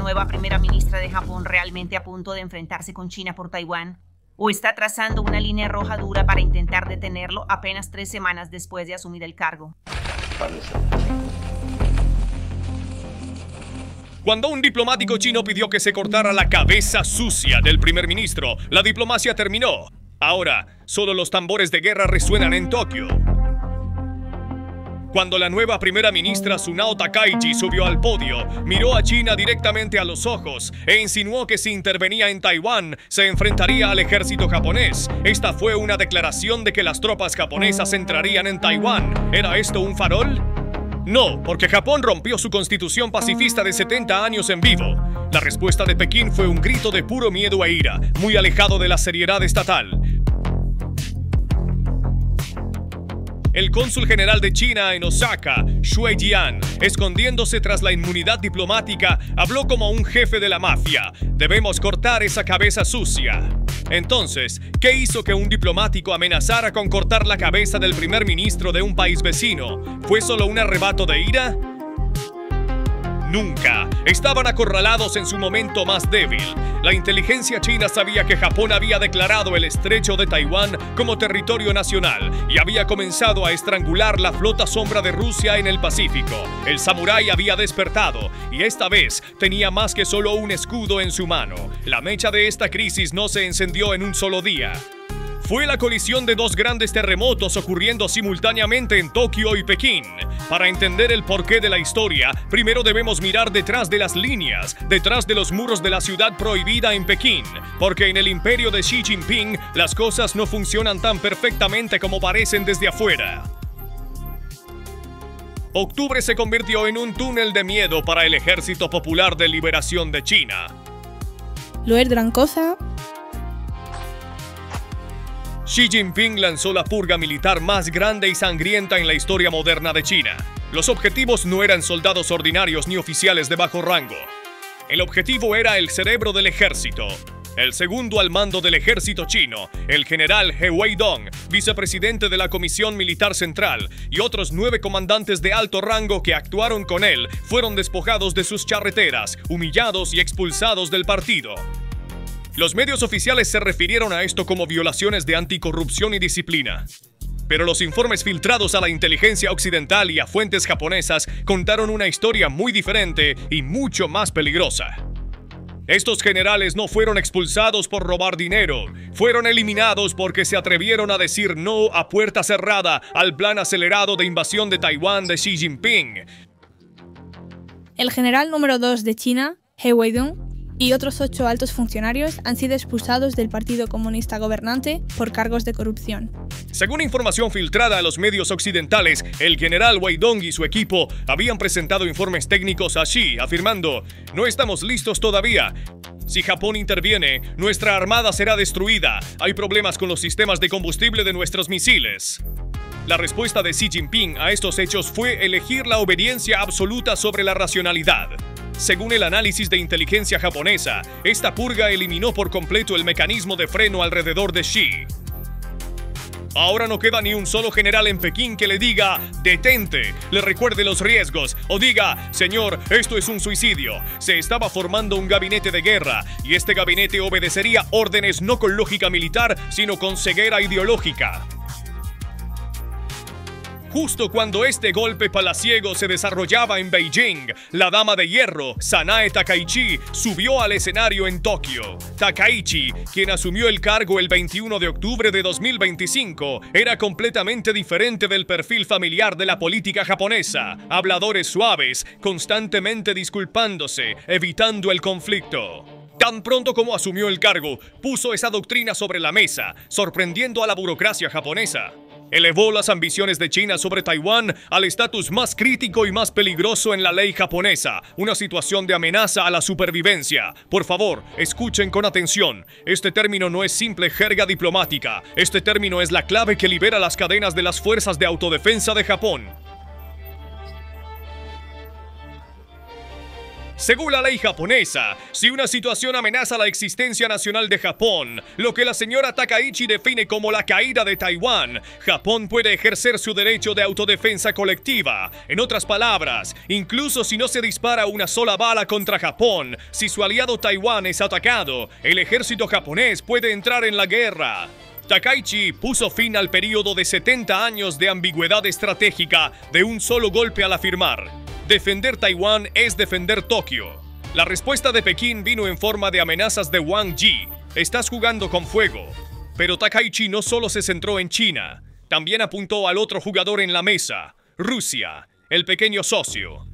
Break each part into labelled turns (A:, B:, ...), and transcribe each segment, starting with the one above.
A: nueva primera ministra de Japón realmente a punto de enfrentarse con China por Taiwán? ¿O está trazando una línea roja dura para intentar detenerlo apenas 3 semanas después de asumir el cargo?
B: Cuando un diplomático chino pidió que se cortara la cabeza sucia del primer ministro, la diplomacia terminó. Ahora, solo los tambores de guerra resuenan en Tokio. Cuando la nueva primera ministra Tsunao Takaichi subió al podio, miró a China directamente a los ojos e insinuó que si intervenía en Taiwán, se enfrentaría al ejército japonés. Esta fue una declaración de que las tropas japonesas entrarían en Taiwán. ¿Era esto un farol? No, porque Japón rompió su constitución pacifista de 70 años en vivo. La respuesta de Pekín fue un grito de puro miedo e ira, muy alejado de la seriedad estatal. El cónsul general de China en Osaka, Xue Jian, escondiéndose tras la inmunidad diplomática, habló como un jefe de la mafia. Debemos cortar esa cabeza sucia. Entonces, ¿qué hizo que un diplomático amenazara con cortar la cabeza del primer ministro de un país vecino? ¿Fue solo un arrebato de ira? Nunca. Estaban acorralados en su momento más débil. La inteligencia china sabía que Japón había declarado el estrecho de Taiwán como territorio nacional y había comenzado a estrangular la flota sombra de Rusia en el Pacífico. El samurái había despertado y esta vez tenía más que solo un escudo en su mano. La mecha de esta crisis no se encendió en un solo día. Fue la colisión de 2 grandes terremotos ocurriendo simultáneamente en Tokio y Pekín. Para entender el porqué de la historia, primero debemos mirar detrás de las líneas, detrás de los muros de la ciudad prohibida en Pekín, porque en el imperio de Xi Jinping las cosas no funcionan tan perfectamente como parecen desde afuera. Octubre se convirtió en un túnel de miedo para el Ejército Popular de Liberación de China.
C: Lo es gran cosa.
B: Xi Jinping lanzó la purga militar más grande y sangrienta en la historia moderna de China. Los objetivos no eran soldados ordinarios ni oficiales de bajo rango. El objetivo era el cerebro del ejército. El segundo al mando del ejército chino, el general He Weidong, vicepresidente de la Comisión Militar Central, y otros 9 comandantes de alto rango que actuaron con él, fueron despojados de sus charreteras, humillados y expulsados del partido. Los medios oficiales se refirieron a esto como violaciones de anticorrupción y disciplina. Pero los informes filtrados a la inteligencia occidental y a fuentes japonesas contaron una historia muy diferente y mucho más peligrosa. Estos generales no fueron expulsados por robar dinero, fueron eliminados porque se atrevieron a decir no a puerta cerrada al plan acelerado de invasión de Taiwán de Xi Jinping.
C: El general número 2 de China, He Weidong, y otros 8 altos funcionarios han sido expulsados del Partido Comunista Gobernante por cargos de corrupción.
B: Según información filtrada a los medios occidentales, el general Weidong y su equipo habían presentado informes técnicos a Xi, afirmando: "No estamos listos todavía. Si Japón interviene, nuestra armada será destruida. Hay problemas con los sistemas de combustible de nuestros misiles". La respuesta de Xi Jinping a estos hechos fue elegir la obediencia absoluta sobre la racionalidad. Según el análisis de inteligencia japonesa, esta purga eliminó por completo el mecanismo de freno alrededor de Xi. Ahora no queda ni un solo general en Pekín que le diga "detente", le recuerde los riesgos o diga "señor, esto es un suicidio". Se estaba formando un gabinete de guerra y este gabinete obedecería órdenes no con lógica militar, sino con ceguera ideológica. Justo cuando este golpe palaciego se desarrollaba en Beijing, la dama de hierro, Sanae Takaichi, subió al escenario en Tokio. Takaichi, quien asumió el cargo el 21 de octubre de 2025, era completamente diferente del perfil familiar de la política japonesa. Habladores suaves, constantemente disculpándose, evitando el conflicto. Tan pronto como asumió el cargo, puso esa doctrina sobre la mesa, sorprendiendo a la burocracia japonesa. Elevó las ambiciones de China sobre Taiwán al estatus más crítico y más peligroso en la ley japonesa, una situación de amenaza a la supervivencia. Por favor, escuchen con atención. Este término no es simple jerga diplomática. Este término es la clave que libera las cadenas de las fuerzas de autodefensa de Japón. Según la ley japonesa, si una situación amenaza la existencia nacional de Japón, lo que la señora Takaichi define como la caída de Taiwán, Japón puede ejercer su derecho de autodefensa colectiva. En otras palabras, incluso si no se dispara una sola bala contra Japón, si su aliado Taiwán es atacado, el ejército japonés puede entrar en la guerra. Takaichi puso fin al período de 70 años de ambigüedad estratégica de un solo golpe al afirmar: defender Taiwán es defender Tokio. La respuesta de Pekín vino en forma de amenazas de Wang Yi: estás jugando con fuego. Pero Takaichi no solo se centró en China, también apuntó al otro jugador en la mesa, Rusia, el pequeño socio.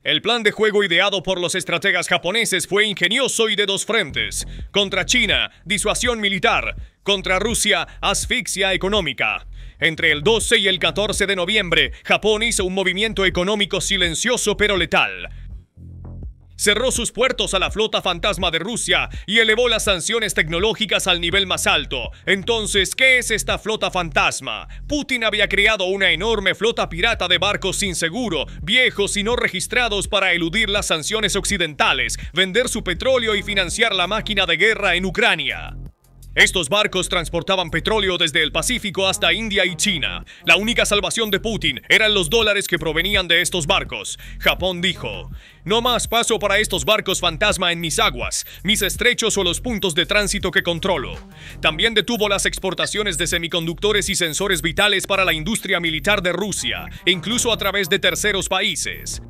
B: El plan de juego ideado por los estrategas japoneses fue ingenioso y de dos frentes. Contra China, disuasión militar. Contra Rusia, asfixia económica. Entre el 12 y el 14 de noviembre, Japón hizo un movimiento económico silencioso pero letal. Cerró sus puertos a la flota fantasma de Rusia y elevó las sanciones tecnológicas al nivel más alto. Entonces, ¿qué es esta flota fantasma? Putin había creado una enorme flota pirata de barcos sin seguro, viejos y no registrados para eludir las sanciones occidentales, vender su petróleo y financiar la máquina de guerra en Ucrania. Estos barcos transportaban petróleo desde el Pacífico hasta India y China. La única salvación de Putin eran los dólares que provenían de estos barcos. Japón dijo: no más paso para estos barcos fantasma en mis aguas, mis estrechos o los puntos de tránsito que controlo. También detuvo las exportaciones de semiconductores y sensores vitales para la industria militar de Rusia, incluso a través de terceros países.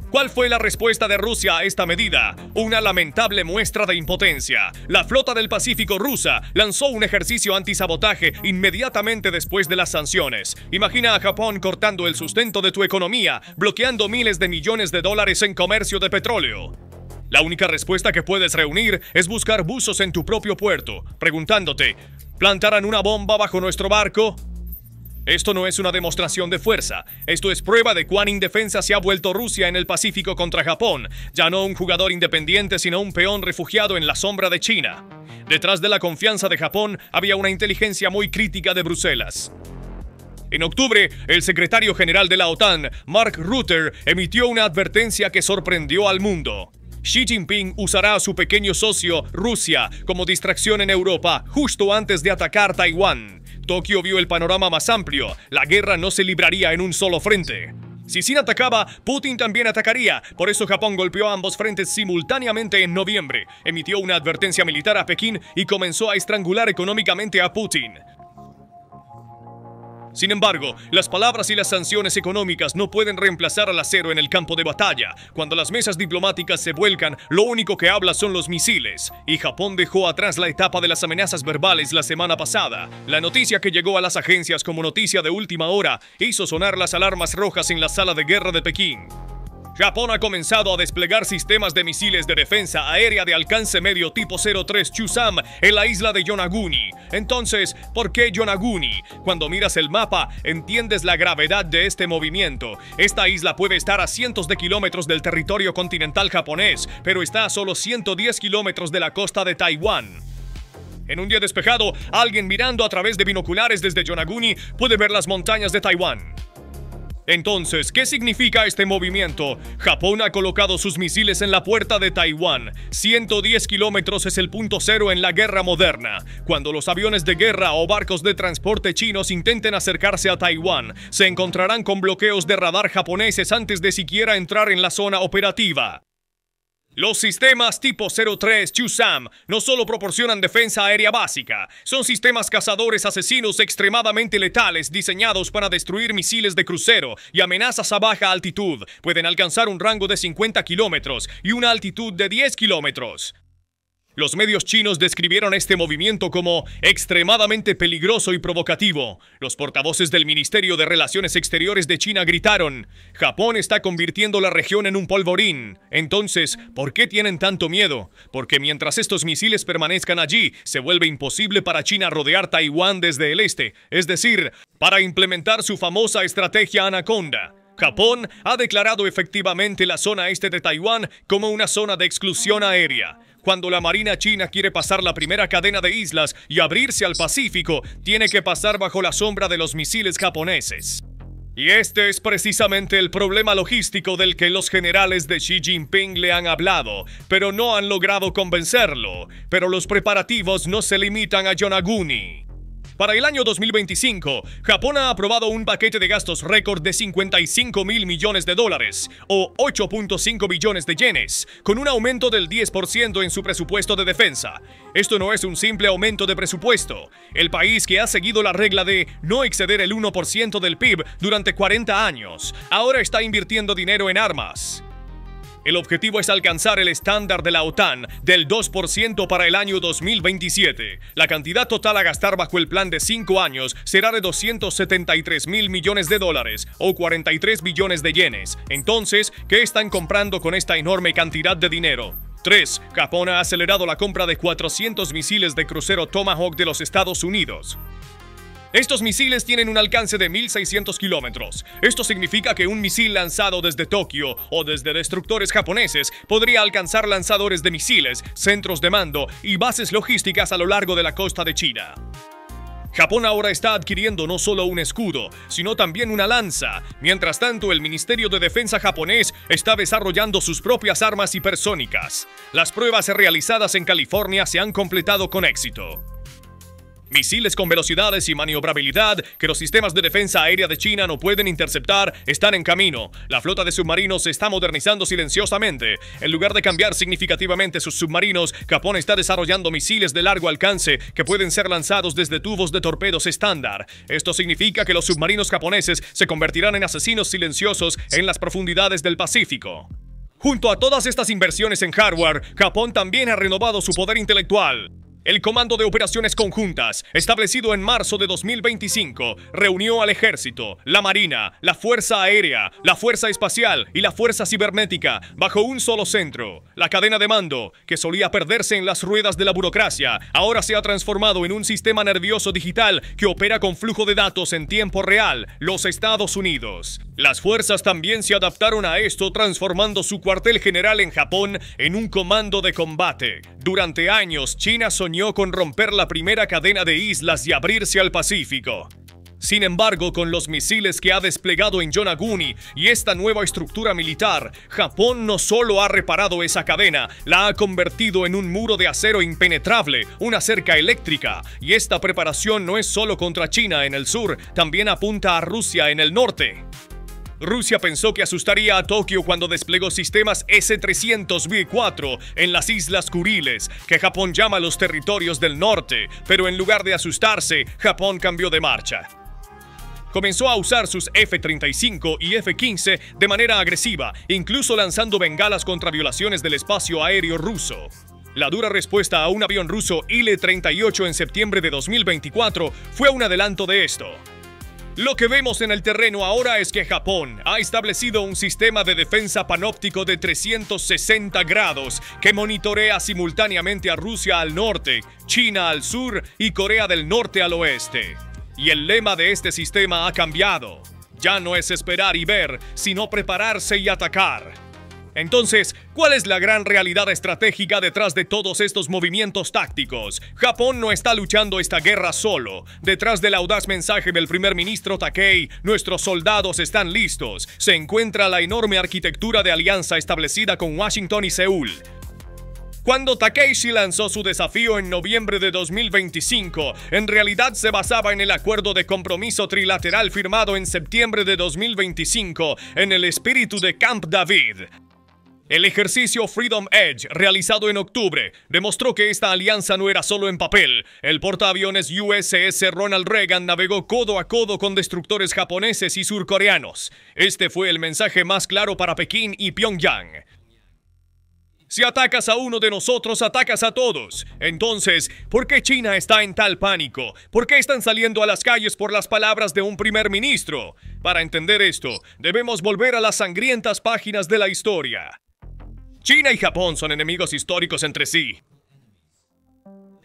B: ¿Cuál fue la respuesta de Rusia a esta medida? Una lamentable muestra de impotencia. La flota del Pacífico rusa lanzó un ejercicio antisabotaje inmediatamente después de las sanciones. Imagina a Japón cortando el sustento de tu economía, bloqueando miles de millones de dólares en comercio de petróleo. La única respuesta que puedes reunir es buscar buzos en tu propio puerto, preguntándote: ¿plantarán una bomba bajo nuestro barco? Esto no es una demostración de fuerza, esto es prueba de cuán indefensa se ha vuelto Rusia en el Pacífico contra Japón, ya no un jugador independiente sino un peón refugiado en la sombra de China. Detrás de la confianza de Japón había una inteligencia muy crítica de Bruselas. En octubre, el secretario general de la OTAN, Mark Rutte, emitió una advertencia que sorprendió al mundo. Xi Jinping usará a su pequeño socio, Rusia, como distracción en Europa justo antes de atacar Taiwán. Tokio vio el panorama más amplio. La guerra no se libraría en un solo frente. Si Sin atacaba, Putin también atacaría. Por eso Japón golpeó a ambos frentes simultáneamente en noviembre. Emitió una advertencia militar a Pekín y comenzó a estrangular económicamente a Putin. Sin embargo, las palabras y las sanciones económicas no pueden reemplazar al acero en el campo de batalla. Cuando las mesas diplomáticas se vuelcan, lo único que habla son los misiles. Y Japón dejó atrás la etapa de las amenazas verbales la semana pasada. La noticia que llegó a las agencias como noticia de última hora hizo sonar las alarmas rojas en la sala de guerra de Pekín. Japón ha comenzado a desplegar sistemas de misiles de defensa aérea de alcance medio tipo 03 Chusam en la isla de Yonaguni. Entonces, ¿por qué Yonaguni? Cuando miras el mapa, entiendes la gravedad de este movimiento. Esta isla puede estar a cientos de kilómetros del territorio continental japonés, pero está a solo 110 kilómetros de la costa de Taiwán. En un día despejado, alguien mirando a través de binoculares desde Yonaguni puede ver las montañas de Taiwán. Entonces, ¿qué significa este movimiento? Japón ha colocado sus misiles en la puerta de Taiwán. 110 kilómetros es el punto cero en la guerra moderna. Cuando los aviones de guerra o barcos de transporte chinos intenten acercarse a Taiwán, se encontrarán con bloqueos de radar japoneses antes de siquiera entrar en la zona operativa. Los sistemas tipo 03 Chusam no solo proporcionan defensa aérea básica, son sistemas cazadores asesinos extremadamente letales diseñados para destruir misiles de crucero y amenazas a baja altitud. Pueden alcanzar un rango de 50 kilómetros y una altitud de 10 kilómetros. Los medios chinos describieron este movimiento como extremadamente peligroso y provocativo. Los portavoces del Ministerio de Relaciones Exteriores de China gritaron: Japón está convirtiendo la región en un polvorín. Entonces, ¿por qué tienen tanto miedo? Porque mientras estos misiles permanezcan allí, se vuelve imposible para China rodear Taiwán desde el este, es decir, para implementar su famosa estrategia Anaconda. Japón ha declarado efectivamente la zona este de Taiwán como una zona de exclusión aérea. Cuando la Marina china quiere pasar la primera cadena de islas y abrirse al Pacífico, tiene que pasar bajo la sombra de los misiles japoneses. Y este es precisamente el problema logístico del que los generales de Xi Jinping le han hablado, pero no han logrado convencerlo. Pero los preparativos no se limitan a Yonaguni. Para el año 2025, Japón ha aprobado un paquete de gastos récord de 55.000 millones de dólares, o 8.5 billones de yenes, con un aumento del 10% en su presupuesto de defensa. Esto no es un simple aumento de presupuesto. El país que ha seguido la regla de no exceder el 1% del PIB durante 40 años, ahora está invirtiendo dinero en armas. El objetivo es alcanzar el estándar de la OTAN del 2% para el año 2027. La cantidad total a gastar bajo el plan de 5 años será de 273.000 millones de dólares o 43 billones de yenes. Entonces, ¿qué están comprando con esta enorme cantidad de dinero? 3. Japón ha acelerado la compra de 400 misiles de crucero Tomahawk de los Estados Unidos. Estos misiles tienen un alcance de 1.600 kilómetros. Esto significa que un misil lanzado desde Tokio o desde destructores japoneses podría alcanzar lanzadores de misiles, centros de mando y bases logísticas a lo largo de la costa de China. Japón ahora está adquiriendo no solo un escudo, sino también una lanza. Mientras tanto, el Ministerio de Defensa japonés está desarrollando sus propias armas hipersónicas. Las pruebas realizadas en California se han completado con éxito. Misiles con velocidades y maniobrabilidad que los sistemas de defensa aérea de China no pueden interceptar están en camino. La flota de submarinos se está modernizando silenciosamente. En lugar de cambiar significativamente sus submarinos, Japón está desarrollando misiles de largo alcance que pueden ser lanzados desde tubos de torpedos estándar. Esto significa que los submarinos japoneses se convertirán en asesinos silenciosos en las profundidades del Pacífico. Junto a todas estas inversiones en hardware, Japón también ha renovado su poder intelectual. El Comando de Operaciones Conjuntas, establecido en marzo de 2025, reunió al Ejército, la Marina, la Fuerza Aérea, la Fuerza Espacial y la Fuerza Cibernética bajo un solo centro. La cadena de mando, que solía perderse en las ruedas de la burocracia, ahora se ha transformado en un sistema nervioso digital que opera con flujo de datos en tiempo real, los Estados Unidos. Las fuerzas también se adaptaron a esto, transformando su cuartel general en Japón en un comando de combate. Durante años, China soñó con romper la primera cadena de islas y abrirse al Pacífico. Sin embargo, con los misiles que ha desplegado en Yonaguni y esta nueva estructura militar, Japón no solo ha reparado esa cadena, la ha convertido en un muro de acero impenetrable, una cerca eléctrica. Y esta preparación no es solo contra China en el sur, también apunta a Rusia en el norte. Rusia pensó que asustaría a Tokio cuando desplegó sistemas S-300B4 en las Islas Kuriles, que Japón llama los territorios del norte, pero en lugar de asustarse, Japón cambió de marcha. Comenzó a usar sus F-35 y F-15 de manera agresiva, incluso lanzando bengalas contra violaciones del espacio aéreo ruso. La dura respuesta a un avión ruso Il-38 en septiembre de 2024 fue un adelanto de esto. Lo que vemos en el terreno ahora es que Japón ha establecido un sistema de defensa panóptico de 360 grados que monitorea simultáneamente a Rusia al norte, China al sur y Corea del Norte al oeste. Y el lema de este sistema ha cambiado. Ya no es esperar y ver, sino prepararse y atacar. Entonces, ¿cuál es la gran realidad estratégica detrás de todos estos movimientos tácticos? Japón no está luchando esta guerra solo. Detrás del audaz mensaje del primer ministro Takei, nuestros soldados están listos, se encuentra la enorme arquitectura de alianza establecida con Washington y Seúl. Cuando Takeishi lanzó su desafío en noviembre de 2025, en realidad se basaba en el acuerdo de compromiso trilateral firmado en septiembre de 2025 en el espíritu de Camp David. El ejercicio Freedom Edge, realizado en octubre, demostró que esta alianza no era solo en papel. El portaaviones USS Ronald Reagan navegó codo a codo con destructores japoneses y surcoreanos. Este fue el mensaje más claro para Pekín y Pyongyang. Si atacas a uno de nosotros, atacas a todos. Entonces, ¿por qué China está en tal pánico? ¿Por qué están saliendo a las calles por las palabras de un primer ministro? Para entender esto, debemos volver a las sangrientas páginas de la historia. China y Japón son enemigos históricos entre sí.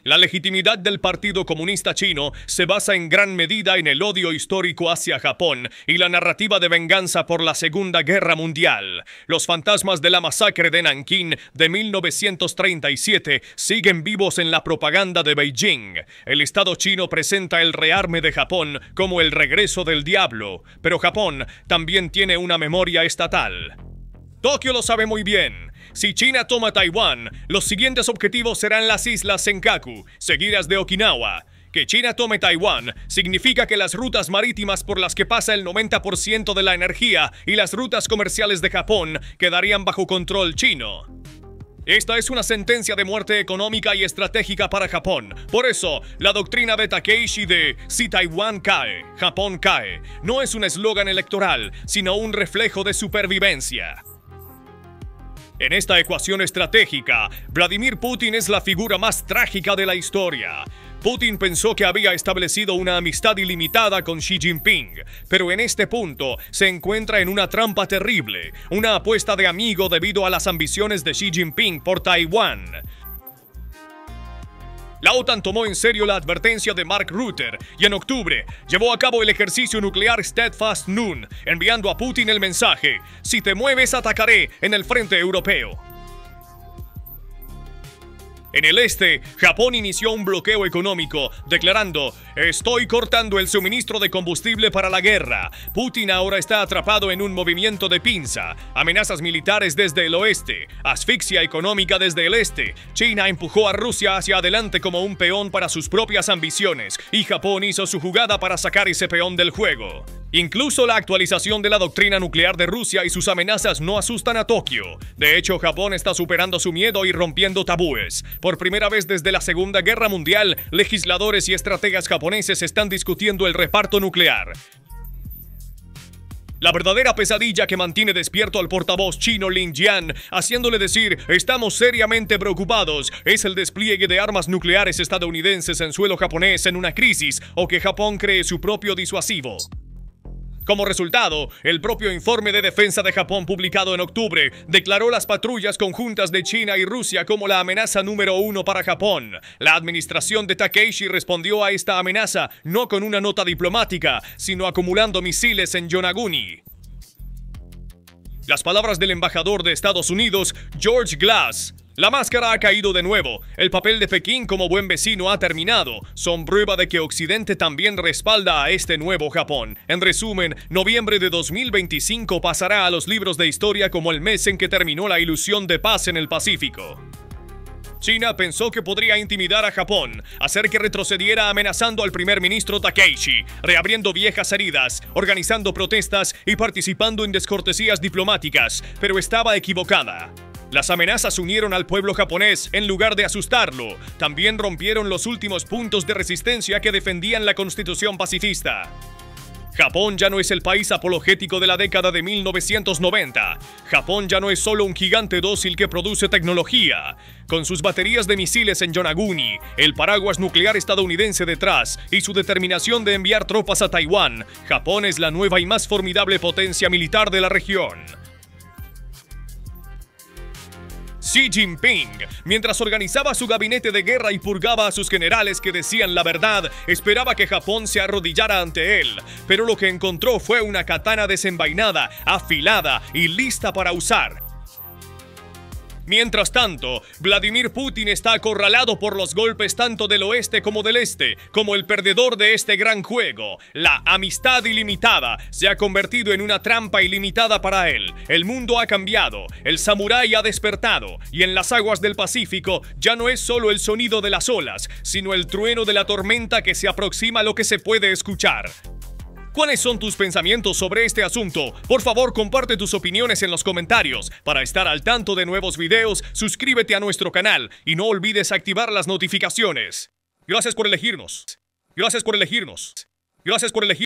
B: La legitimidad del Partido Comunista Chino se basa en gran medida en el odio histórico hacia Japón y la narrativa de venganza por la Segunda Guerra Mundial. Los fantasmas de la masacre de Nankín de 1937 siguen vivos en la propaganda de Beijing. El Estado chino presenta el rearme de Japón como el regreso del diablo, pero Japón también tiene una memoria estatal. Tokio lo sabe muy bien. Si China toma Taiwán, los siguientes objetivos serán las islas Senkaku, seguidas de Okinawa. Que China tome Taiwán significa que las rutas marítimas por las que pasa el 90% de la energía y las rutas comerciales de Japón quedarían bajo control chino. Esta es una sentencia de muerte económica y estratégica para Japón. Por eso, la doctrina de Takeishi de "Si Taiwán cae, Japón cae" no es un eslogan electoral, sino un reflejo de supervivencia. En esta ecuación estratégica, Vladimir Putin es la figura más trágica de la historia. Putin pensó que había establecido una amistad ilimitada con Xi Jinping, pero en este punto se encuentra en una trampa terrible, una apuesta de amigo debido a las ambiciones de Xi Jinping por Taiwán. La OTAN tomó en serio la advertencia de Mark Rutte y en octubre llevó a cabo el ejercicio nuclear Steadfast Noon, enviando a Putin el mensaje: "Si te mueves, atacaré", en el frente europeo. En el este, Japón inició un bloqueo económico, declarando: "Estoy cortando el suministro de combustible para la guerra". Putin ahora está atrapado en un movimiento de pinza. Amenazas militares desde el oeste, asfixia económica desde el este. China empujó a Rusia hacia adelante como un peón para sus propias ambiciones, y Japón hizo su jugada para sacar ese peón del juego. Incluso la actualización de la doctrina nuclear de Rusia y sus amenazas no asustan a Tokio. De hecho, Japón está superando su miedo y rompiendo tabúes. Por primera vez desde la Segunda Guerra Mundial, legisladores y estrategas japoneses están discutiendo el reparto nuclear. La verdadera pesadilla que mantiene despierto al portavoz chino Lin Jian, haciéndole decir "estamos seriamente preocupados", es el despliegue de armas nucleares estadounidenses en suelo japonés en una crisis, o que Japón cree su propio disuasivo. Como resultado, el propio informe de defensa de Japón publicado en octubre declaró las patrullas conjuntas de China y Rusia como la amenaza número 1 para Japón. La administración de Takeishi respondió a esta amenaza no con una nota diplomática, sino acumulando misiles en Yonaguni. Las palabras del embajador de Estados Unidos, George Glass: "La máscara ha caído de nuevo. El papel de Pekín como buen vecino ha terminado. Son prueba de que Occidente también respalda a este nuevo Japón". En resumen, noviembre de 2025 pasará a los libros de historia como el mes en que terminó la ilusión de paz en el Pacífico. China pensó que podría intimidar a Japón, hacer que retrocediera amenazando al primer ministro Takeishi, reabriendo viejas heridas, organizando protestas y participando en descortesías diplomáticas, pero estaba equivocada. Las amenazas unieron al pueblo japonés en lugar de asustarlo. También rompieron los últimos puntos de resistencia que defendían la constitución pacifista. Japón ya no es el país apologético de la década de 1990. Japón ya no es solo un gigante dócil que produce tecnología. Con sus baterías de misiles en Yonaguni, el paraguas nuclear estadounidense detrás y su determinación de enviar tropas a Taiwán, Japón es la nueva y más formidable potencia militar de la región. Xi Jinping, mientras organizaba su gabinete de guerra y purgaba a sus generales que decían la verdad, esperaba que Japón se arrodillara ante él, pero lo que encontró fue una katana desenvainada, afilada y lista para usar. Mientras tanto, Vladimir Putin está acorralado por los golpes tanto del oeste como del este, como el perdedor de este gran juego. La amistad ilimitada se ha convertido en una trampa ilimitada para él. El mundo ha cambiado, el samurái ha despertado, y en las aguas del Pacífico ya no es solo el sonido de las olas, sino el trueno de la tormenta que se aproxima a lo que se puede escuchar. ¿Cuáles son tus pensamientos sobre este asunto? Por favor, comparte tus opiniones en los comentarios. Para estar al tanto de nuevos videos, suscríbete a nuestro canal y no olvides activar las notificaciones. Gracias por elegirnos. Gracias por elegirnos. Gracias por elegirnos.